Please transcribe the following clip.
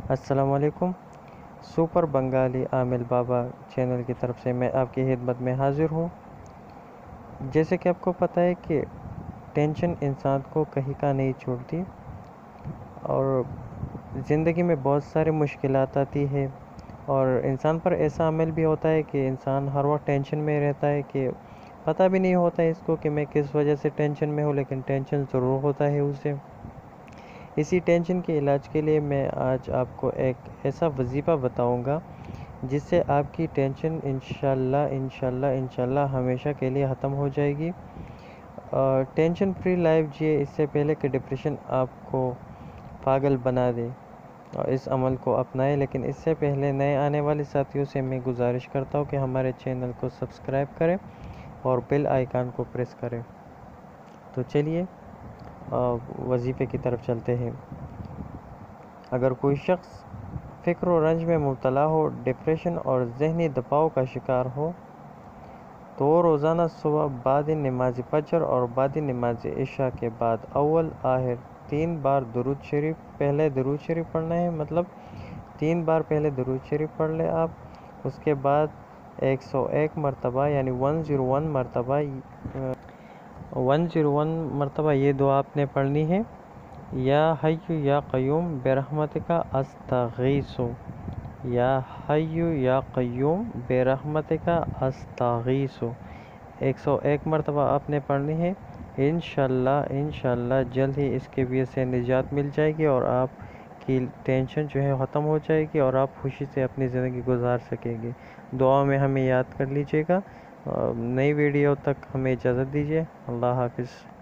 السلام علیکم۔ سپر بنگالی عامل بابا چینل کی طرف سے میں آپ کی خدمت میں حاضر ہوں۔ جیسے کہ آپ کو پتہ ہے کہ ٹینشن انسان کو کہیں کا نہیں چھوڑتی اور زندگی میں بہت سارے مشکلات آتی ہے، اور انسان پر ایسا عمل بھی ہوتا ہے کہ انسان ہر وقت ٹینشن میں رہتا ہے کہ پتہ بھی نہیں ہوتا ہے اس کو کہ میں کس وجہ سے ٹینشن میں ہوں، لیکن ٹینشن ضرور ہوتا ہے اسے۔ اسی ٹینشن کے علاج کے لیے میں آج آپ کو ایک ایسا وظیفہ بتاؤں گا جس سے آپ کی ٹینشن انشاءاللہ ہمیشہ کے لیے ختم ہو جائے گی۔ ٹینشن فری لائف جیے اس سے پہلے کہ ڈپریشن آپ کو پاگل بنا دے، اور اس عمل کو اپنائے۔ لیکن اس سے پہلے نئے آنے والے ساتھیوں سے میں گزارش کرتا ہوں کہ ہمارے چینل کو سبسکرائب کریں اور بیل آئیکن کو پریس کریں۔ تو چلیے وظیفے کی طرف چلتے ہیں۔ اگر کوئی شخص فکر و رنج میں مبتلا ہو، ڈپریشن اور ذہنی دباؤ کا شکار ہو، تو وہ روزانہ صبح بعد نماز فجر اور بعد نماز عشاء کے بعد اول آخر 3 بار درود شریف، پہلے درود شریف پڑھنا ہے، مطلب 3 بار پہلے درود شریف پڑھ لے آپ، اس کے بعد 101 مرتبہ یعنی 101 مرتبہ یہ دعا آپ نے پڑھنی ہے: یا حی یا قیوم برحمتک استغیث، یا حی یا قیوم برحمتک استغیث، 101 مرتبہ آپ نے پڑھنی ہے۔ انشاءاللہ جلد ہی اس کے وجہ سے نجات مل جائے گی، اور آپ کی ٹینشن جو ہے ختم ہو جائے گی، اور آپ خوشی سے اپنی زندگی گزار سکیں گے۔ دعا میں ہمیں یاد کر لیجیے گا۔ نئی ویڈیو تک ہمیں اجازت دیجیے۔ اللہ حافظ۔